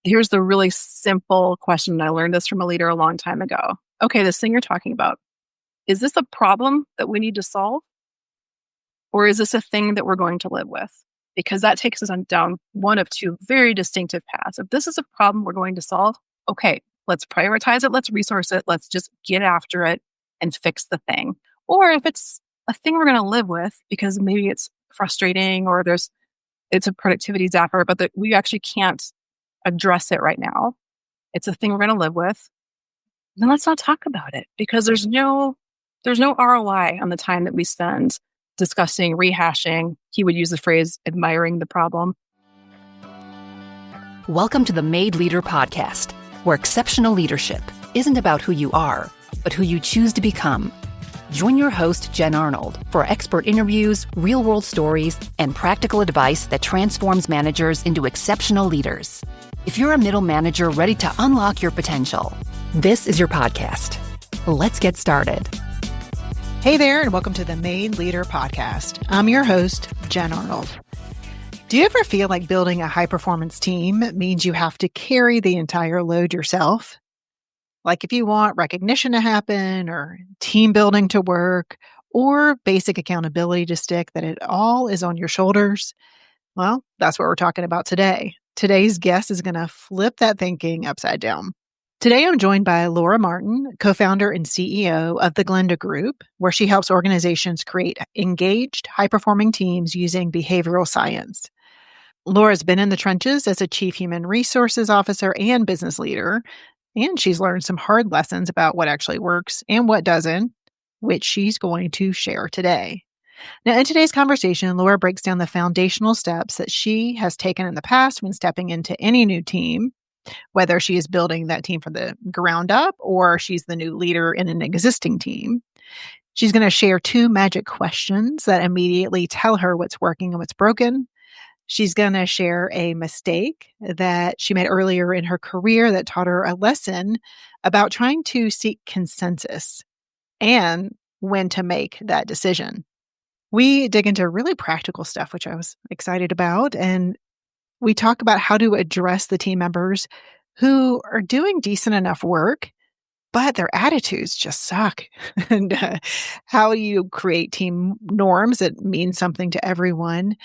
Here's the really simple question. And I learned this from a leader a long time ago. Okay, this thing you're talking about, is this a problem that we need to solve? Or is this a thing that we're going to live with? Because that takes us on down one of two very distinctive paths. If this is a problem we're going to solve, okay, let's prioritize it, let's resource it, let's just get after it and fix the thing. Or if it's a thing we're going to live with because maybe it's frustrating or it's a productivity zapper, but that we actually can't address it right now. It's a thing we're going to live with. Then let's not talk about it because there's no ROI on the time that we spend discussing, rehashing. He would use the phrase admiring the problem. Welcome to the Made Leader Podcast, where exceptional leadership isn't about who you are, but who you choose to become. Join your host, Jen Arnold, for expert interviews, real-world stories, and practical advice that transforms managers into exceptional leaders. If you're a middle manager ready to unlock your potential, this is your podcast. Let's get started. Hey there, and welcome to the Made Leader Podcast. I'm your host, Jen Arnold. Do you ever feel like building a high-performance team means you have to carry the entire load yourself? Like if you want recognition to happen or team building to work or basic accountability to stick, that it all is on your shoulders? Well, that's what we're talking about today. Today's guest is going to flip that thinking upside down. Today, I'm joined by Laura Martin, co-founder and CEO of the Glinda Group, where she helps organizations create engaged, high-performing teams using behavioral science. Laura's been in the trenches as a chief human resources officer and business leader, and she's learned some hard lessons about what actually works and what doesn't, which she's going to share today. Now, in today's conversation, Laura breaks down the foundational steps that she has taken in the past when stepping into any new team, whether she is building that team from the ground up or she's the new leader in an existing team. She's going to share 2 magic questions that immediately tell her what's working and what's broken. She's going to share a mistake that she made earlier in her career that taught her a lesson about trying to seek consensus and when to make that decision. We dig into really practical stuff, which I was excited about, and we talk about how to address the team members who are doing decent enough work, but their attitudes just suck, and how you create team norms that mean something to everyone,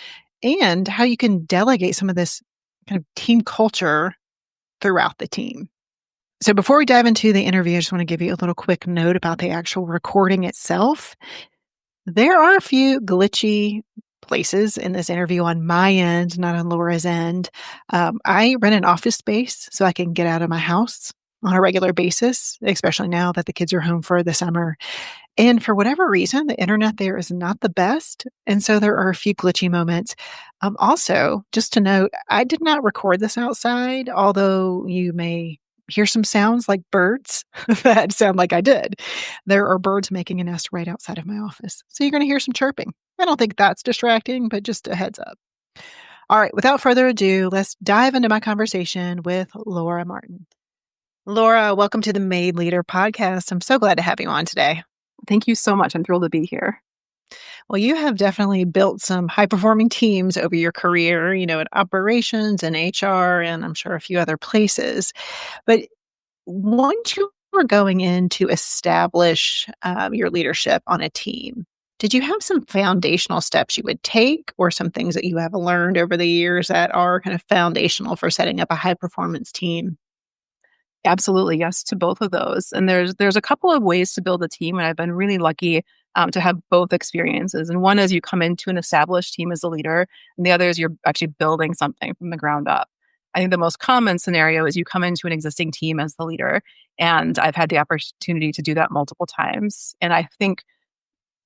and how you can delegate some of this kind of team culture throughout the team. So before we dive into the interview, I just want to give you a little quick note about the actual recording itself. There are a few glitchy places in this interview on my end, not on Laura's end. I rent an office space so I can get out of my house on a regular basis, especially now that the kids are home for the summer. And for whatever reason, the internet there is not the best. And so there are a few glitchy moments. Also, just to note, I did not record this outside, although you may hear some sounds like birds that sound like I did. There are birds making a nest right outside of my office. So you're going to hear some chirping. I don't think that's distracting, but just a heads up. All right, without further ado, let's dive into my conversation with Laura Martin. Laura, welcome to the Made Leader Podcast. I'm so glad to have you on today. Thank you so much. I'm thrilled to be here. Well, you have definitely built some high-performing teams over your career, in operations and HR, and I'm sure a few other places. But once you were going in to establish your leadership on a team, did you have some foundational steps you would take or some things that you have learned over the years that are kind of foundational for setting up a high-performance team? Absolutely, yes to both of those. And there's a couple of ways to build a team, and I've been really lucky to have both experiences. And one is you come into an established team as a leader, and the other is you're actually building something from the ground up. I think the most common scenario is you come into an existing team as the leader, and I've had the opportunity to do that multiple times. And I think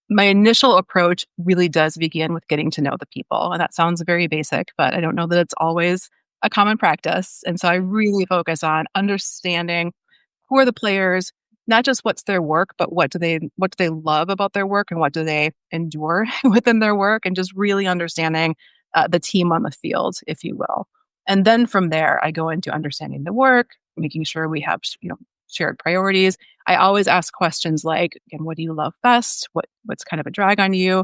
my initial approach really does begin with getting to know the people. And that sounds very basic, but I don't know that it's always a common practice. And so I really focus on understanding who are the players, not just what's their work, but what do they love about their work and what do they endure within their work, and just really understanding the team on the field, if you will. And then from there, I go into understanding the work, making sure we have shared priorities. I always ask questions like, again, what do you love best? What's kind of a drag on you?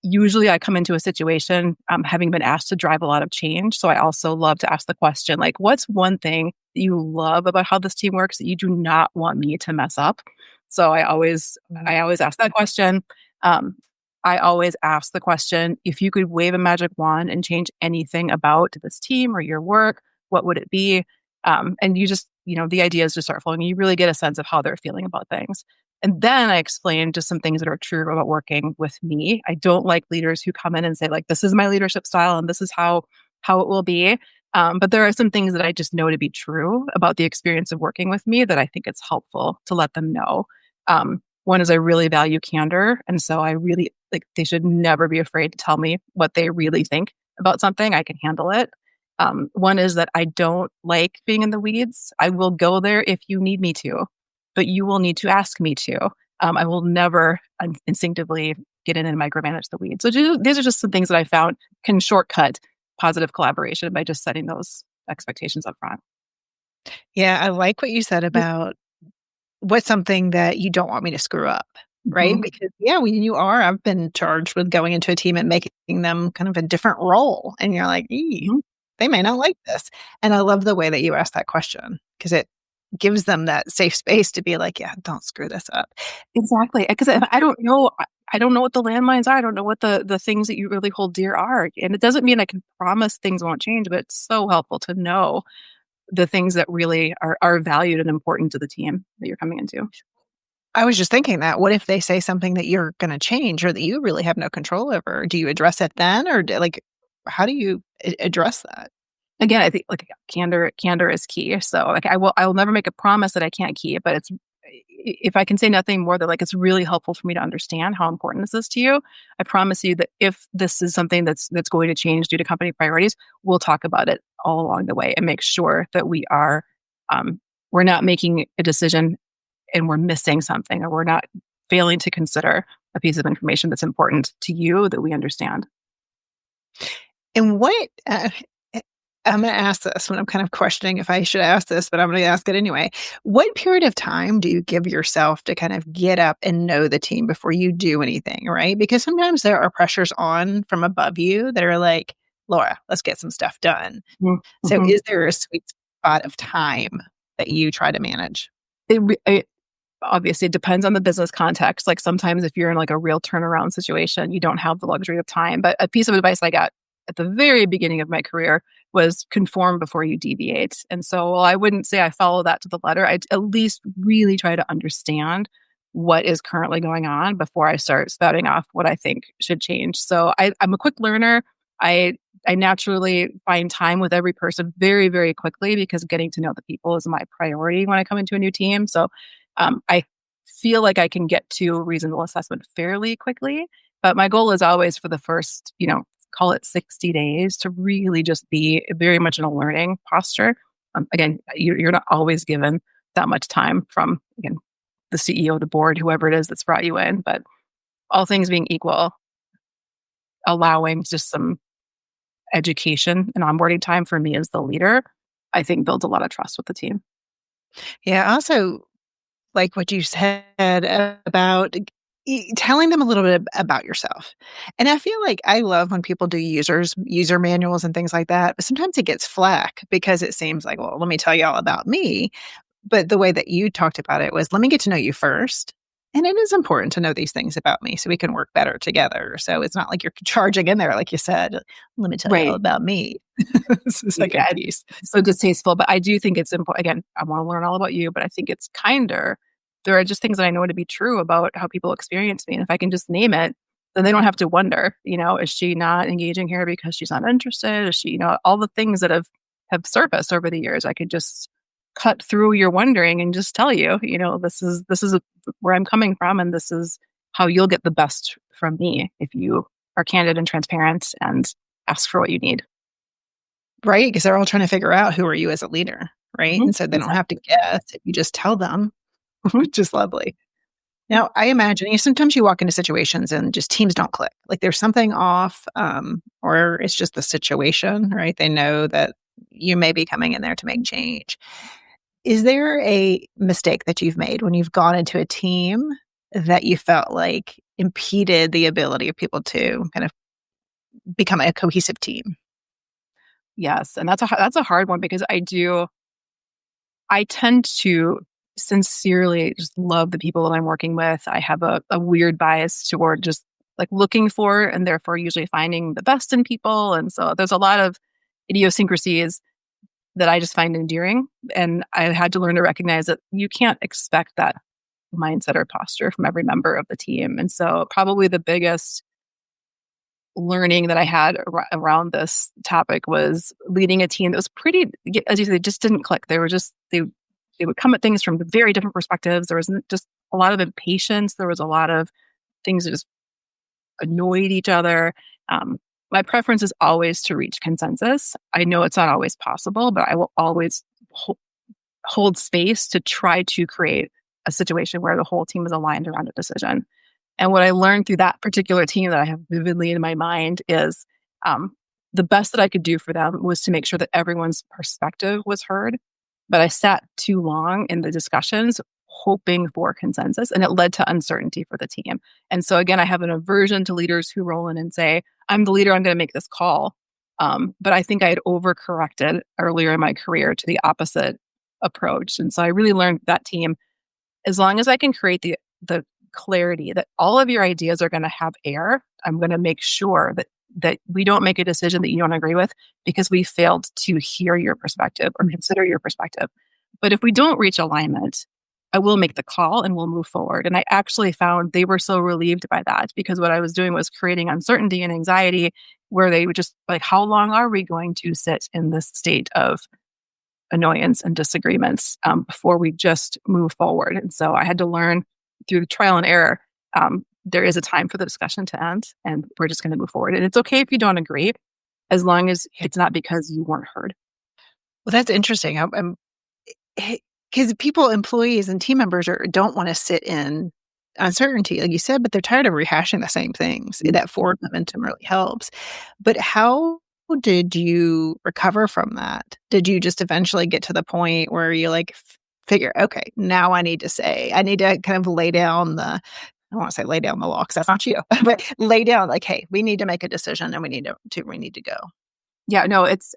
usually I come into a situation having been asked to drive a lot of change. So I also love to ask the question, like, what's one thing that you love about how this team works that you do not want me to mess up? So I always ask that question. Um, I always ask the question, if you could wave a magic wand and change anything about this team or your work, what would it be? And you just, the idea is to start flowing. You really get a sense of how they're feeling about things. And then I explain just some things that are true about working with me. I don't like leaders who come in and say, like, this is my leadership style and this is how it will be. But there are some things that I just know to be true about the experience of working with me that I think it's helpful to let them know. One is I really value candor. And so I really like they should never be afraid to tell me what they really think about something. I can handle it. One is that I don't like being in the weeds. I will go there if you need me to, but you will need to ask me to. I will never instinctively get in and micromanage the weeds. So these are just some things that I found can shortcut positive collaboration by just setting those expectations up front. Yeah, I like what you said about what's something that you don't want me to screw up, right? Mhm, Because, yeah, when I've been charged with going into a team and making them kind of a different role. And you're like, mhm. they may not like this. And I love the way that you ask that question because it gives them that safe space to be like, yeah, don't screw this up. Exactly, because if I don't know I don't know what the landmines are, I don't know what the things that you really hold dear are, and it doesn't mean I can promise things won't change, but it's so helpful to know the things that really are valued and important to the team that you're coming into. I was just thinking that. What if they say something that you're going to change or that you really have no control over? Do you address it then, or how do you address that? Again, I think, like, candor is key, so, like, I will never make a promise that I can't keep, but if I can say nothing more than, like, it's really helpful for me to understand how important this is to you. I promise you that if this is something that's going to change due to company priorities, we'll talk about it all along the way and make sure that we're not making a decision and we're missing something, or we're not failing to consider a piece of information that's important to you that we understand. And I'm going to ask this when I'm kind of questioning if I should ask this, but I'm going to ask it anyway. What period of time do you give yourself to kind of get up and know the team before you do anything, right? Because sometimes there are pressures on from above you that are like, Laura, let's get some stuff done. Mhm, So mhm. is there a sweet spot of time that you try to manage? It obviously, it depends on the business context. Like, sometimes if you're in, like, a real turnaround situation, you don't have the luxury of time. But a piece of advice I got at the very beginning of my career was conform before you deviate. And so, while I wouldn't say I follow that to the letter, I at least really try to understand what is currently going on before I start spouting off what I think should change. So I'm a quick learner. I I naturally find time with every person very, very quickly because getting to know the people is my priority when I come into a new team. So I feel like I can get to a reasonable assessment fairly quickly. But my goal is always for the first, call it 60 days to really just be very much in a learning posture. Again, you're not always given that much time from, again, the CEO, the board, whoever it is that's brought you in. But all things being equal, allowing just some education and onboarding time for me as the leader, I think builds a lot of trust with the team. Yeah, I also like what you said about telling them a little bit about yourself. And I feel like I love when people do user manuals and things like that, but sometimes it gets flack because it seems like, well, let me tell you all about me. But the way that you talked about it was, let me get to know you first. And it is important to know these things about me so we can work better together. So it's not like you're charging in there, like you said, let me tell you all Right. about me. It's the second Yeah, piece. so distasteful, but I do think it's important. Again, I want to learn all about you, but I think it's kinder. There are just things that I know to be true about how people experience me. And if I can just name it, then they don't have to wonder, is she not engaging here because she's not interested? Is she, all the things that have surfaced over the years, I could just cut through your wondering and just tell you, this is where I'm coming from, and this is how you'll get the best from me if you are candid and transparent and ask for what you need. Right? Because they're all trying to figure out who are you as a leader, right? Mhm. And so they don't have to Exactly. guess if you just tell them, Mhm. which is lovely. Now, I imagine sometimes you walk into situations and just teams don't click. Like there's something off, or it's just the situation, right? They know that you may be coming in there to make change. Is there a mistake that you've made when you've gone into a team that you felt like impeded the ability of people to kind of become a cohesive team? Yes, and that's a hard one because I tend to sincerely just love the people that I'm working with. I have a weird bias toward just like looking for and therefore usually finding the best in people. And so there's a lot of idiosyncrasies that I just find endearing. And I had to learn to recognize that you can't expect that mindset or posture from every member of the team. And so probably the biggest learning that I had around this topic was leading a team that was pretty, as you said, just didn't click. They would come at things from very different perspectives. There was just a lot of impatience. There was a lot of things that just annoyed each other. My preference is always to reach consensus. I know it's not always possible, but I will always hold space to try to create a situation where the whole team is aligned around a decision. And what I learned through that particular team that I have vividly in my mind is the best that I could do for them was to make sure that everyone's perspective was heard. But I sat too long in the discussions hoping for consensus, and it led to uncertainty for the team. And so, again, I have an aversion to leaders who roll in and say, I'm the leader, I'm going to make this call. But I think I had overcorrected earlier in my career to the opposite approach. And so I really learned that team, as long as I can create the clarity that all of your ideas are going to have air, I'm going to make sure that we don't make a decision that you don't agree with because we failed to hear your perspective or consider your perspective. But if we don't reach alignment, I will make the call and we'll move forward. And I actually found they were so relieved by that because what I was doing was creating uncertainty and anxiety where they would just like, how long are we going to sit in this state of annoyance and disagreements before we just move forward? And so I had to learn through the trial and error, there is a time for the discussion to end and we're just going to move forward. And it's okay if you don't agree, as long as it's not because you weren't heard. Well, that's interesting. Because people, employees and team members don't want to sit in uncertainty, like you said, but they're tired of rehashing the same things. That forward momentum really helps. But how did you recover from that? Did you just eventually get to the point where you like figure, okay, now I need to kind of lay down I don't want to say lay down the law because that's not you, but lay down like, hey, we need to make a decision and we need to go. Yeah, no, it's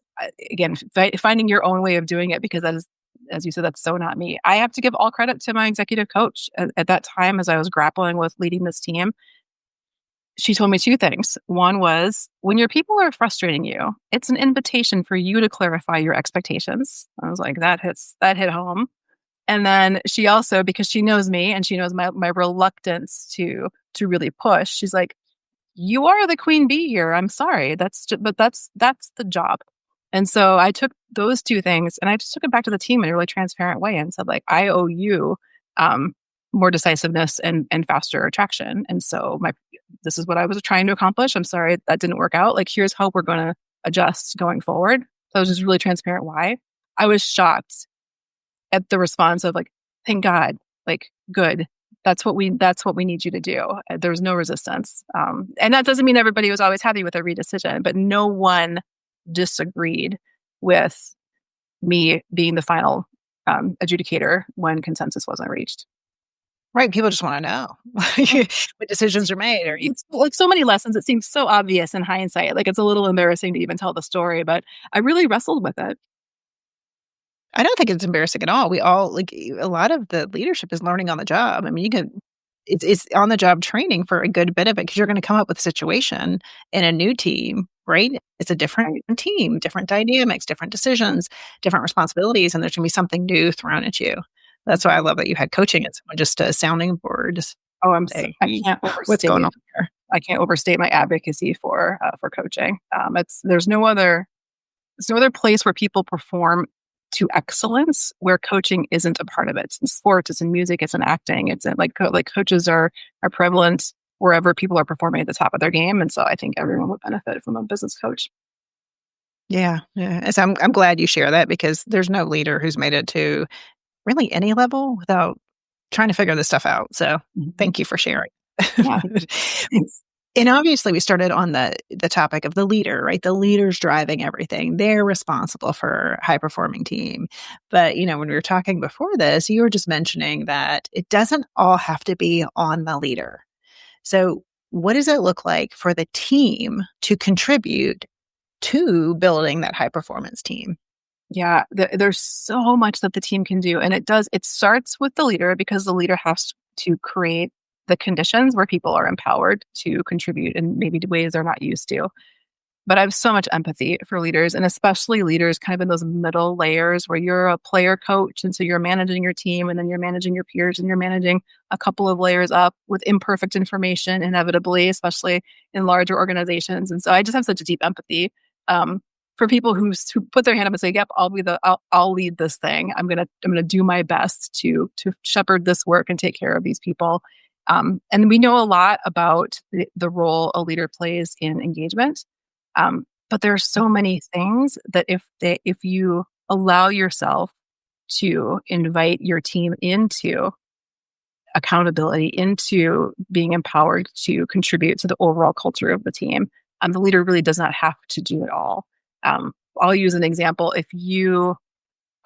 again, finding your own way of doing it because that is, as you said, that's so not me. I have to give all credit to my executive coach at that time as I was grappling with leading this team. She told me two things. One was when your people are frustrating you, it's an invitation for you to clarify your expectations. I was like, that hit home. And then she also, because she knows me and she knows my reluctance to really push, she's like, you are the queen bee here. I'm sorry. That's the job. And so I took those two things and I just took it back to the team in a really transparent way and said, like, I owe you more decisiveness and faster attraction. And so this is what I was trying to accomplish. I'm sorry that didn't work out. Like, here's how we're going to adjust going forward. So I was just really transparent why. I was shocked at the response of like, thank God, like, good. That's what we need you to do. There was no resistance. And that doesn't mean everybody was always happy with every decision, but no one disagreed with me being the final adjudicator when consensus wasn't reached. Right. People just want to know what decisions are made. It's like so many lessons. It seems so obvious in hindsight. Like, it's a little embarrassing to even tell the story, but I really wrestled with it. I don't think it's embarrassing at all. We all like a lot of the leadership is learning on the job. I mean, it's on the job training for a good bit of it because you're going to come up with a situation in a new team, right? It's a different team, different dynamics, different decisions, different responsibilities, and there's going to be something new thrown at you. That's why I love that you had coaching and someone just a sounding board. Just, I can't overstate what's going on here. I can't overstate my advocacy for coaching. There's no other place where people perform to excellence where coaching isn't a part of it. It's in sports, it's in music, it's in acting. It's in like coaches are prevalent wherever people are performing at the top of their game. And so I think everyone would benefit from a business coach. Yeah. Yeah. So I'm glad you share that because there's no leader who's made it to really any level without trying to figure this stuff out. So thank you for sharing. Yeah. Thanks. And obviously we started on the topic of the leader, right? The leader's driving everything. They're responsible for a high-performing team. But, when we were talking before this, you were just mentioning that it doesn't all have to be on the leader. So what does it look like for the team to contribute to building that high performance team? Yeah, there's so much that the team can do. And it starts with the leader because the leader has to create the conditions where people are empowered to contribute in maybe ways they're not used to. But I have so much empathy for leaders, and especially leaders kind of in those middle layers where you're a player coach. And so you're managing your team, and then you're managing your peers, and you're managing a couple of layers up with imperfect information, inevitably, especially in larger organizations. And so I just have such a deep empathy for people who put their hand up and say, "Yep, I'll lead this thing. I'm gonna do my best to shepherd this work and take care of these people." And we know a lot about the role a leader plays in engagement. But there are so many things that if you allow yourself to invite your team into accountability, into being empowered to contribute to the overall culture of the team, the leader really does not have to do it all. I'll use an example. If you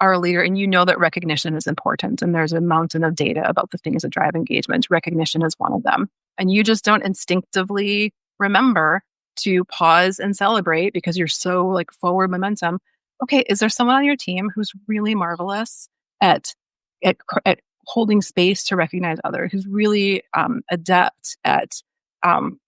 are a leader and you know that recognition is important and there's a mountain of data about the things that drive engagement, recognition is one of them. And you just don't instinctively remember to pause and celebrate because you're so like forward momentum. Okay, is there someone on your team who's really marvelous at at holding space to recognize others, who's really adept at um,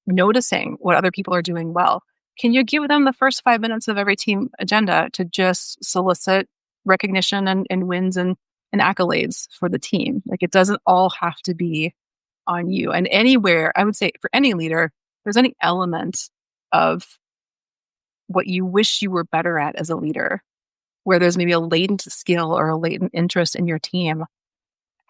noticing what other people are doing well? Can you give them the first 5 minutes of every team agenda to just solicit recognition and wins and accolades for the team? Like, it doesn't all have to be on you. And anywhere, I would say for any leader, there's any element of what you wish you were better at as a leader, where there's maybe a latent skill or a latent interest in your team,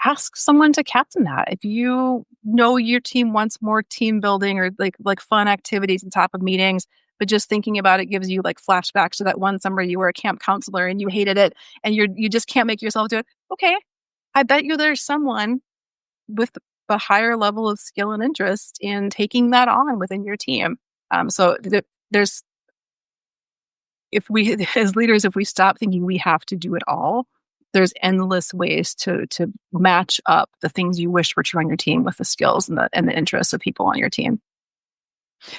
ask someone to captain that. If you know your team wants more team building or like fun activities on top of meetings, but just thinking about it gives you like flashbacks to that one summer you were a camp counselor and you hated it and you just can't make yourself do it. Okay, I bet you there's someone with a higher level of skill and interest in taking that on within your team. There's if we as leaders, if we stop thinking we have to do it all, there's endless ways to match up the things you wish were true on your team with the skills and the interests of people on your team.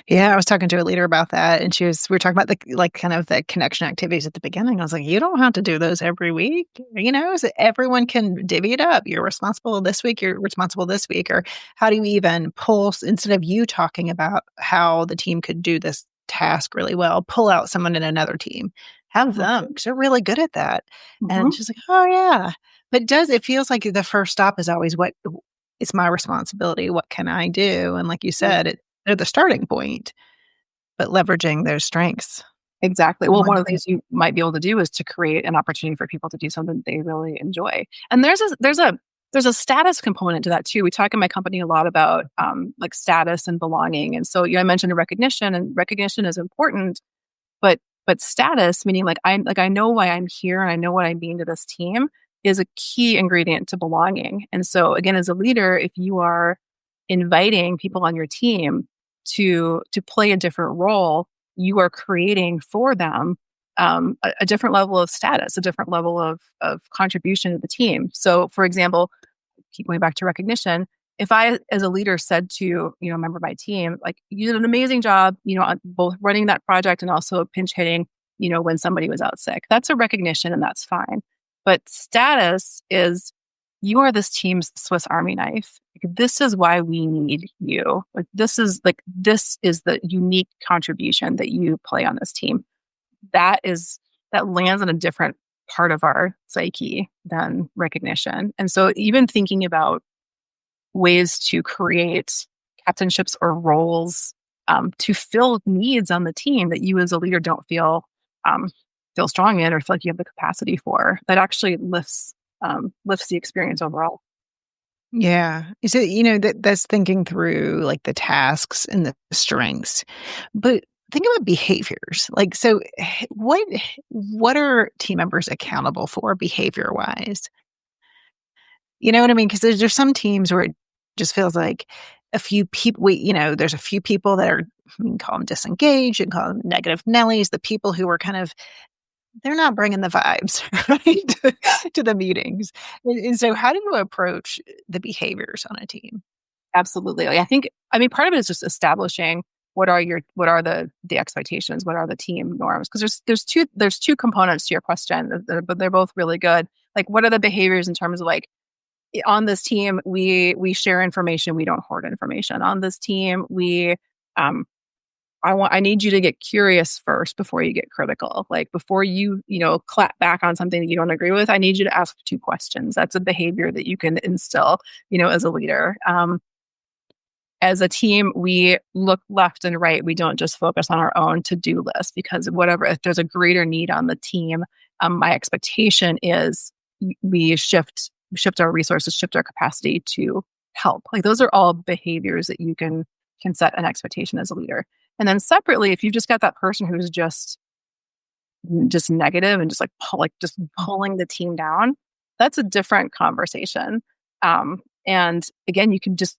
Yeah, I was talking to a leader about that, and we were talking about the like kind of the connection activities at the beginning. I was like, you don't have to do those every week, so everyone can divvy it up. You're responsible this week, you're responsible this week. Or how do you even pull, instead of you talking about how the team could do this task really well, pull out someone in another team, have them, because they're really good at that. Mm-hmm. And she's like, oh yeah. But it feels like the first stop is always it's my responsibility. What can I do? And like you said, they're the starting point, but leveraging their strengths. Exactly. Well, one of the things you might be able to do is to create an opportunity for people to do something they really enjoy. And there's a status component to that too. We talk in my company a lot about like status and belonging. And so I mentioned recognition, and recognition is important, but status, meaning I know why I'm here and I know what I mean to this team, is a key ingredient to belonging. And so again, as a leader, if you are inviting people on your team to play a different role, you are creating for them a different level of status, a different level of contribution to the team. So, for example, keep going back to recognition. If I, as a leader, said to a member of my team, like, you did an amazing job, on both running that project and also pinch hitting, when somebody was out sick, that's a recognition, and that's fine. But status is, you are this team's Swiss Army knife. Like, this is why we need you. This is the unique contribution that you play on this team. That lands in a different part of our psyche than recognition. And so even thinking about ways to create captainships or roles to fill needs on the team that you as a leader don't feel strong in or feel like you have the capacity for, that actually lifts the experience overall. Yeah. So, that's thinking through like the tasks and the strengths. But think about behaviors. Like, so what are team members accountable for behavior wise? You know what I mean? Because there's some teams where it just feels like a few people, there's a few people that are, we can call them disengaged and call them negative Nellies, the people who are kind of, they're not bringing the vibes, right, to the meetings. And so how do you approach the behaviors on a team? Absolutely. I think, I mean, part of it is just establishing what are the expectations, what are the team norms? Because there's two components to your question, but they're both really good. Like, what are the behaviors in terms of like, on this team, we share information, we don't hoard information. On this team, we um I need you to get curious first before you get critical. Like, before you clap back on something that you don't agree with, I need you to ask two questions. That's a behavior that you can instill, as a leader. As a team, we look left and right. We don't just focus on our own to-do list, because whatever, if there's a greater need on the team, my expectation is we shift our resources, shift our capacity to help. Like, those are all behaviors that you can set an expectation as a leader. And then separately, if you've just got that person who's just negative and just just pulling the team down, that's a different conversation. And again, you can just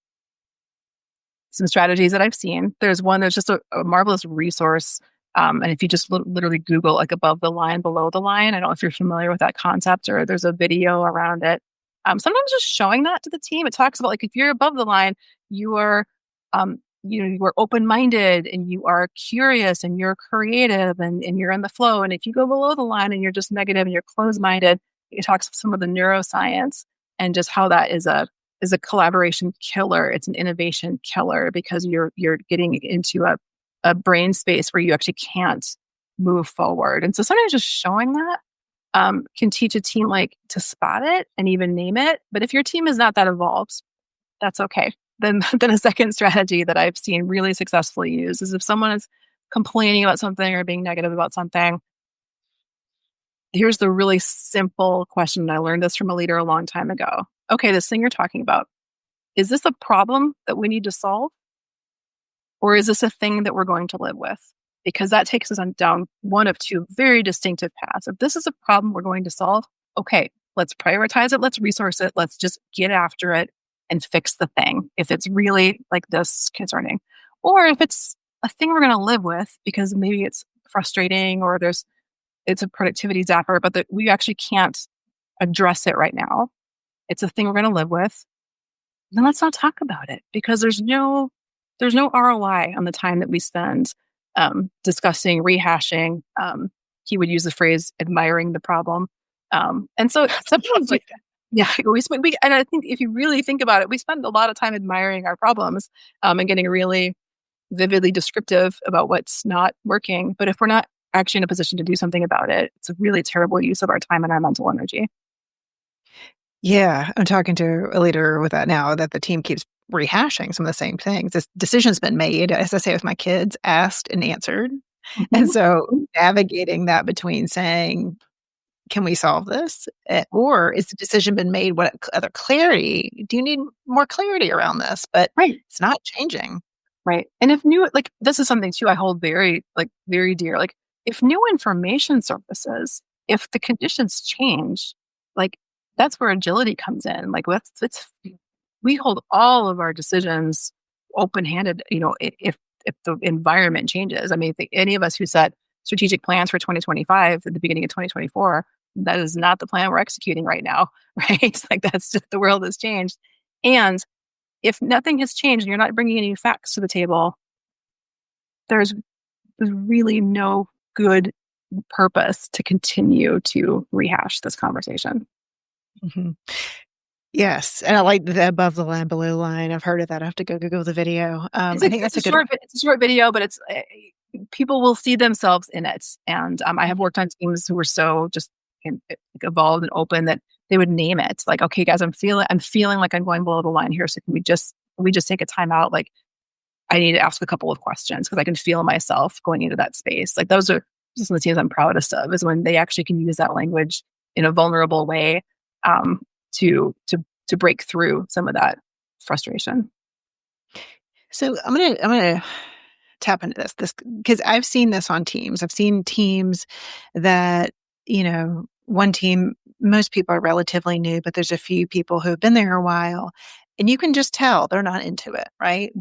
some strategies that I've seen. There's just a marvelous resource. And if you just literally Google like above the line, below the line, I don't know if you're familiar with that concept, or there's a video around it. Sometimes just showing that to the team, it talks about like, if you're above the line, you are, you are open-minded and you are curious and you're creative and you're in the flow. And if you go below the line and you're just negative and you're closed-minded, it talks some of the neuroscience and just how that is a collaboration killer. It's an innovation killer, because you're getting into a brain space where you actually can't move forward. And so sometimes just showing that can teach a team like to spot it and even name it. But if your team is not that evolved, that's okay. Then a second strategy that I've seen really successfully used is, if someone is complaining about something or being negative about something, here's the really simple question. And I learned this from a leader a long time ago. Okay, this thing you're talking about, is this a problem that we need to solve? Or is this a thing that we're going to live with? Because that takes us down one of two very distinctive paths. If this is a problem we're going to solve, okay, let's prioritize it, let's resource it, let's just get after it and fix the thing, if it's really like this concerning. Or if it's a thing we're going to live with because maybe it's frustrating, or it's a productivity zapper, but that we actually can't address it right now. It's a thing we're going to live with. Then let's not talk about it, because there's no ROI on the time that we spend discussing, rehashing. He would use the phrase admiring the problem. And so sometimes like, yeah, and I think if you really think about it, we spend a lot of time admiring our problems and getting really vividly descriptive about what's not working. But if we're not actually in a position to do something about it, it's a really terrible use of our time and our mental energy. Yeah, I'm talking to a leader with that now, that the team keeps rehashing some of the same things. This decision's been made, as I say with my kids, asked and answered. And so navigating that between saying, can we solve this? Or is the decision been made? What other clarity? Do you need more clarity around this? But Right. it's not changing. Right. And if new, like, this is something too I hold very dear. Like, if new information surfaces, if the conditions change, like, that's where agility comes in. Like, we hold all of our decisions open-handed, if the environment changes. I mean, if any of us who set strategic plans for 2025 at the beginning of 2024, that is not the plan we're executing right now, right? Like, that's just, the world has changed. And if nothing has changed and you're not bringing any facts to the table, there's really no good purpose to continue to rehash this conversation. Mm-hmm. Yes, and I like the above the line, below the line. I've heard of that. I have to go Google the video. I think that's a good one. It's a short video, but it's people will see themselves in it. And I have worked on teams who were so just evolved and open that they would name it. Like, okay, guys, I'm feeling like I'm going below the line here. So can we just take a time out? Like, I need to ask a couple of questions because I can feel myself going into that space. Like, those are just some of the teams I'm proudest of, is when they actually can use that language in a vulnerable way to break through some of that frustration. So I'm gonna tap into this because I've seen this on teams. I've seen teams that, one team, most people are relatively new, but there's a few people who have been there a while, and you can just tell they're not into it, right?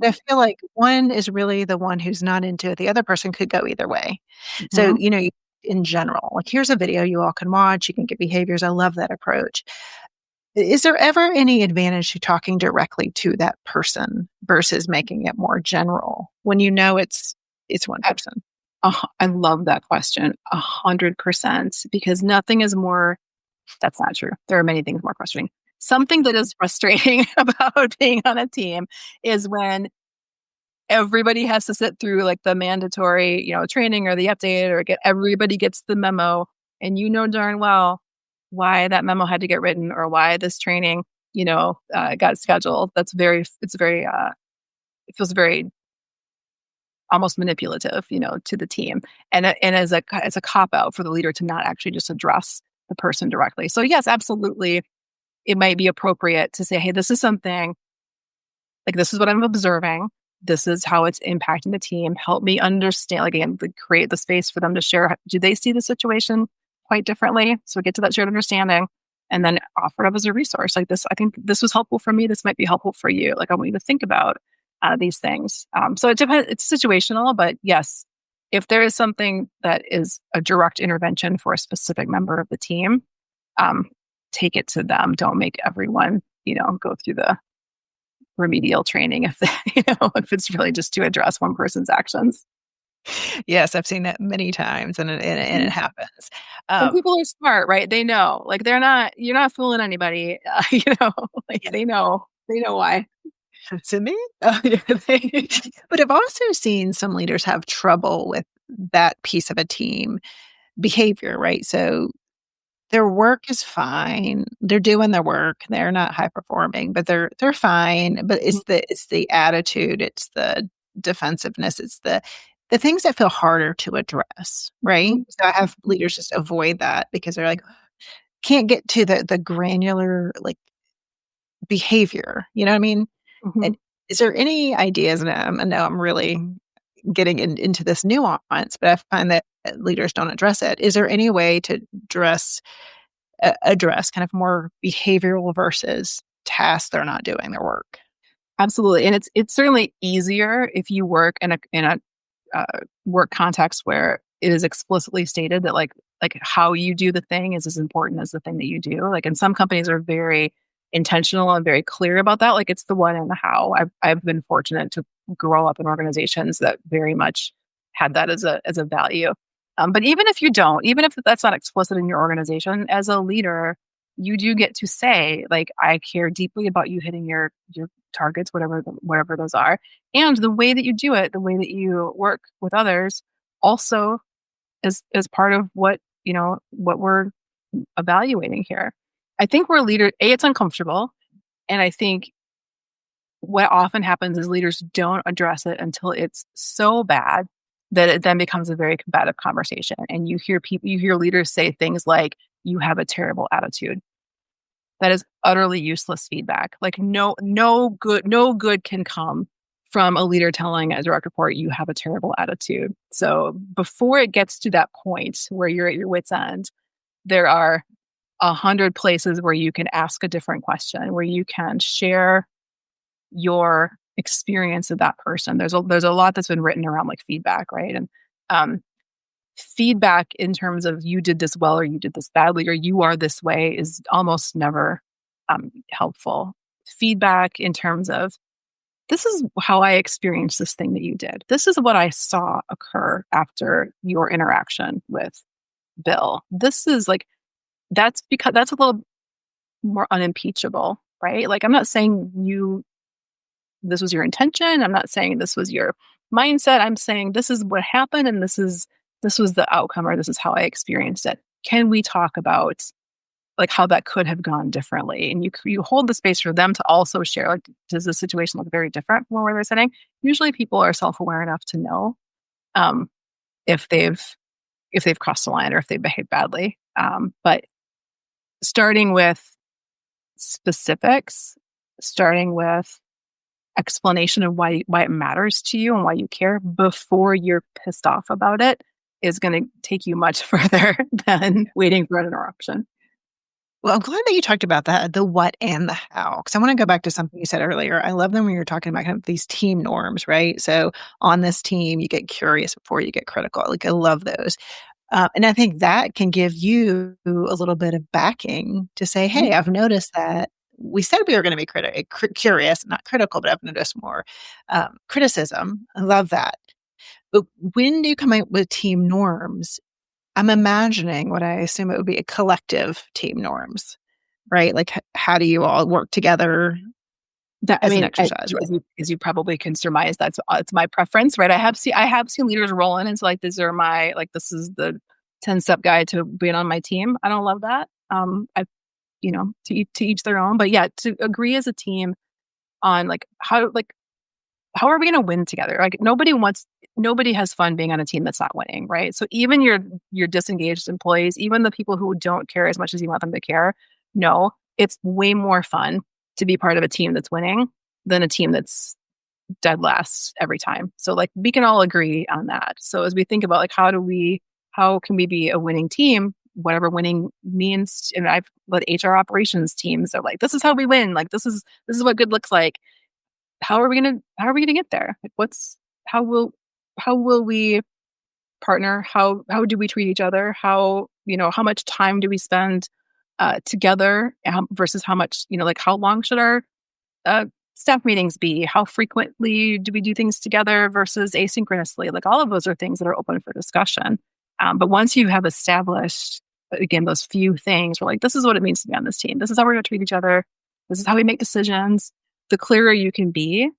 I feel like one is really the one who's not into it. The other person could go either way. So, in general, like, here's a video you all can watch. You can get behaviors. I love that approach. Is there ever any advantage to talking directly to that person versus making it more general when you know it's one I, person? I love that question 100% because nothing is more, that's not true. There are many things more frustrating. Something that is frustrating about being on a team is when everybody has to sit through like the mandatory, training or the update or everybody gets the memo and darn well why that memo had to get written or why this training, got scheduled. It feels very almost manipulative, to the team. And as a cop out for the leader to not actually just address the person directly. So yes, absolutely. It might be appropriate to say, hey, this is something like this is what I'm observing. This is how it's impacting the team. Help me understand, like again, create the space for them to share. Do they see the situation quite differently? So get to that shared understanding and then offer it up as a resource. Like this, I think this was helpful for me. This might be helpful for you. Like I want you to think about these things. So it depends. It's situational, but yes, if there is something that is a direct intervention for a specific member of the team, take it to them. Don't make everyone, go through the remedial training if it's really just to address one person's actions. Yes, I've seen that many times, and it Mhm. happens. And Um, people are smart, right? They know, like you're not fooling anybody. Like yeah, they know why. to me, yeah, but I've also seen some leaders have trouble with that piece of a team behavior, right? So their work is fine. They're doing their work. They're not high performing, but they're fine. But Mhm, it's the attitude, it's the defensiveness, it's the things that feel harder to address, right? mhm, So I have leaders just avoid that because they're like, can't get to the granular like behavior. You know what I mean? mhm. And is there any ideas? And I know I'm really getting into this nuance, but I find that leaders don't address it. Is there any way to address kind of more behavioral versus tasks they're not doing their work? Absolutely, and it's certainly easier if you work in a work context where it is explicitly stated that like how you do the thing is as important as the thing that you do. Like, and some companies are very intentional and very clear about that. Like, it's the what and the how. I've been fortunate to grow up in organizations that very much had that as a value. But even if you don't, even if that's not explicit in your organization, as a leader, you do get to say, like, I care deeply about you hitting your targets, whatever those are, and the way that you do it, the way that you work with others, also is part of what we're evaluating here. I think we're leader. It's uncomfortable, and I think what often happens is leaders don't address it until it's so bad that it then becomes a very combative conversation. And you hear leaders say things like, "You have a terrible attitude." That is utterly useless feedback. Like no good can come from a leader telling a direct report you have a terrible attitude. So before it gets to that point where you're at your wit's end, there are 100 places where you can ask a different question, where you can share your experience of that person. There's a lot that's been written around like feedback, right? And um, feedback in terms of you did this well or you did this badly or you are this way is almost never helpful. Feedback in terms of this is how I experienced this thing that you did. This is what I saw occur after your interaction with Bill. This is like that's because that's a little more unimpeachable, right? Like I'm not saying this was your intention. I'm not saying this was your mindset. I'm saying this is what happened and this was the outcome or this is how I experienced it. Can we talk about like how that could have gone differently? And you hold the space for them to also share like does the situation look very different from where they're sitting? Usually people are self-aware enough to know um, if they've crossed the line or if they behave badly. But starting with specifics, starting with explanation of why it matters to you and why you care before you're pissed off about it is going to take you much further than waiting for an interruption. Well, I'm glad that you talked about that, the what and the how, because I want to go back to something you said earlier. I love them when you're talking about kind of these team norms, right? So on this team, you get curious before you get critical. Like I love those. And I think that can give you a little bit of backing to say, Mhm. hey, I've noticed that we said we were going to be curious, not critical, but I've noticed more criticism. I love that. But when do you come up with team norms? I'm imagining what I assume it would be a collective team norms, right? Like, how do you all work together That I as an mean, exercise, right? as you probably can surmise, that's it's my preference, right? I have seen leaders roll in and say, like, "These are my like, this is the 10-step guide to being on my team." I don't love that. I to each their own, but yeah, to agree as a team on, how are we gonna win together? Like, nobody has fun being on a team that's not winning, right? So even your disengaged employees, even the people who don't care as much as you want them to care, no, it's way more fun to be part of a team that's winning than a team that's dead last every time. So, like, we can all agree on that. So as we think about, like, how can we be a winning team, whatever winning means, and I've led HR operations teams are like, this is how we win. Like, this is what good looks like. How are we gonna get there? Like, how will how will we partner? How do we treat each other? How much time do we spend together, versus how much, like, how long should our uh, staff meetings be? How frequently do we do things together versus asynchronously? Like, all of those are things that are open for discussion. But once you have established, again, those few things, we're like, this is what it means to be on this team. This is how we're going to treat each other. This is how we make decisions. The clearer you can be,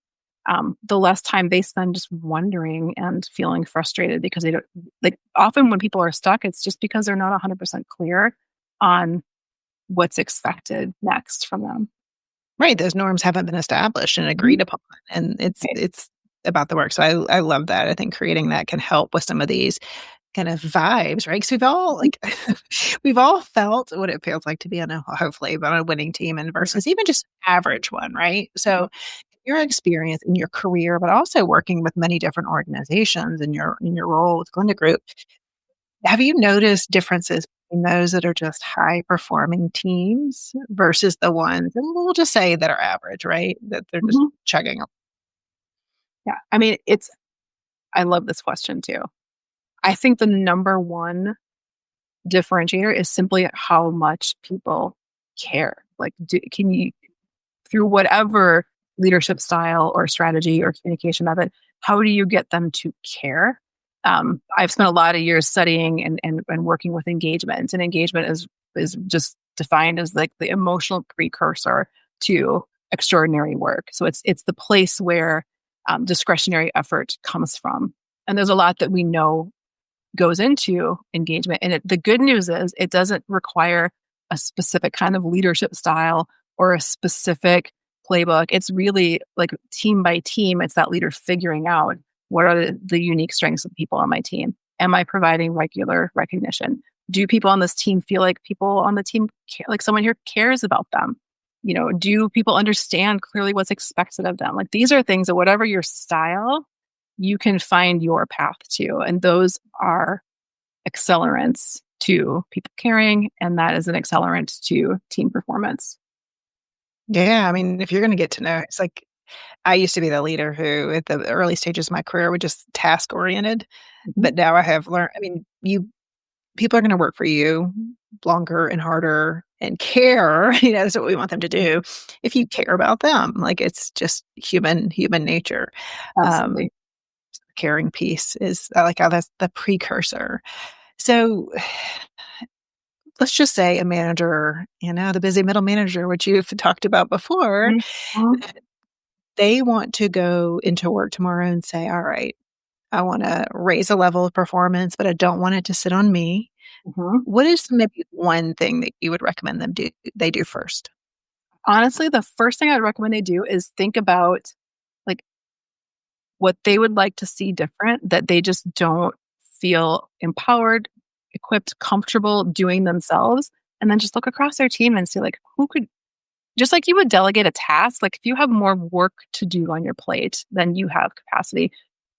the less time they spend just wondering and feeling frustrated because they don't, like, often when people are stuck, it's just because they're not 100% clear on what's expected next from them. Right. Those norms haven't been established and Mhm. agreed upon. And Right. it's about the work. So I love that. I think creating that can help with some of these kind of vibes, right? Because we've all Mhm. like we've all felt what it feels like to be on a hopefully on a winning team and versus even just average one, right? So your experience in your career, but also working with many different organizations in your role with Glinda Group, have you noticed differences between those that are just high performing teams versus the ones, and we'll just say that are average, right? That they're just Mhm. chugging. Yeah. I mean, I love this question too. I think the number one differentiator is simply how much people care. Like, can you, through whatever leadership style or strategy or communication method, how do you get them to care? I've spent a lot of years studying and working with engagement, and engagement is just defined as, like, the emotional precursor to extraordinary work. So it's the place where discretionary effort comes from, and there's a lot that we know goes into engagement. And the good news is it doesn't require a specific kind of leadership style or a specific playbook. It's really like team by team. It's that leader figuring out what are the unique strengths of people on my team. Am I providing regular recognition? Do people on this team feel like people on the team like someone here cares about them? Do people understand clearly what's expected of them? Like, these are things that, whatever your style, you can find your path to. And those are accelerants to people caring. And that is an accelerant to team performance. Yeah, I mean, if you're going to get to know, it's like I used to be the leader who, at the early stages of my career, would just task oriented. Mhm. But now I have learned. I mean, you people are going to work for you longer and harder and care. That's what we want them to do. If you care about them, like it's just human nature. Um, Absolutely. Caring piece is I like how that's the precursor. So let's just say a manager, the busy middle manager, which you've talked about before, Mhm. Mhm. they want to go into work tomorrow and say, all right, I want to raise a level of performance, but I don't want it to sit on me. Mhm. What is maybe one thing that you would recommend they do first? Honestly, the first thing I'd recommend they do is think about, like, what they would like to see different, that they just don't feel empowered, equipped, comfortable doing themselves. And then just look across their team and see, like, who could, just like you would delegate a task, like, if you have more work to do on your plate than you have capacity,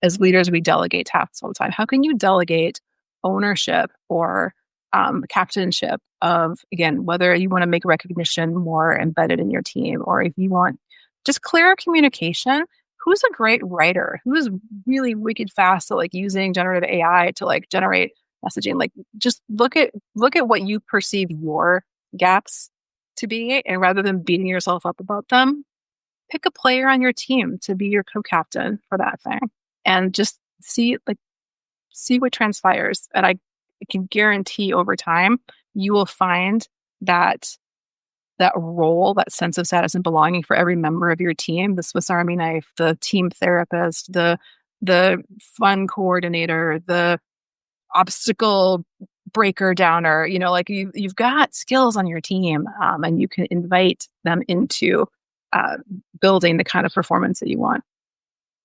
as leaders, we delegate tasks all the time. How can you delegate ownership or captainship of, again, whether you want to make recognition more embedded in your team, or if you want just clearer communication? Who's a great writer? Who is really wicked fast at, like, using generative AI to, like, generate messaging. Like just look at what you perceive your gaps to be, and rather than beating yourself up about them, pick a player on your team to be your co-captain for that thing, and just see what transpires. And I can guarantee over time you will find that role, that sense of status and belonging for every member of your team, the Swiss Army knife, the team therapist, the fun coordinator, the obstacle breaker downer, like you've got skills on your team, and you can invite them into building the kind of performance that you want.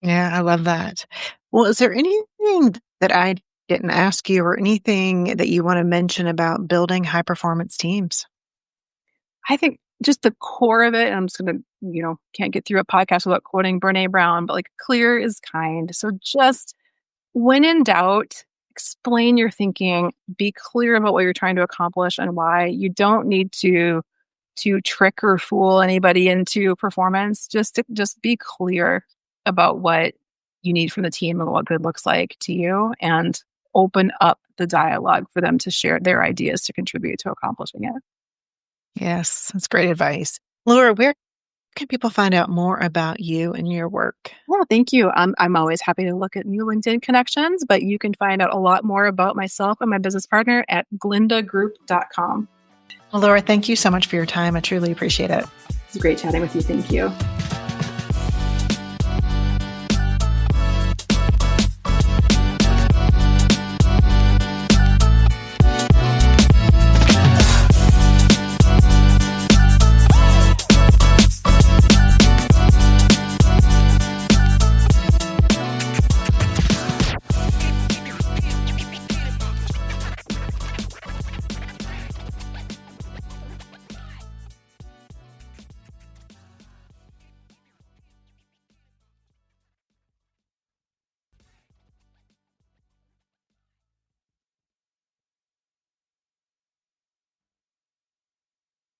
Yeah, I love that. Well, is there anything that I didn't ask you or anything that you want to mention about building high performance teams? I think just the core of it, and I'm just going to, can't get through a podcast without quoting Brene Brown, but like clear is kind. So just when in doubt, explain your thinking, be clear about what you're trying to accomplish and why. You don't need to trick or fool anybody into performance. Just be clear about what you need from the team and what good looks like to you, and open up the dialogue for them to share their ideas to contribute to accomplishing it. Yes, that's great advice. Laura, where can people find out more about you and your work? Well, thank you. I'm always happy to look at new LinkedIn connections, but you can find out a lot more about myself and my business partner at glindagroup.com. Well, Laura, thank you so much for your time. I truly appreciate it. It's great chatting with you. Thank you.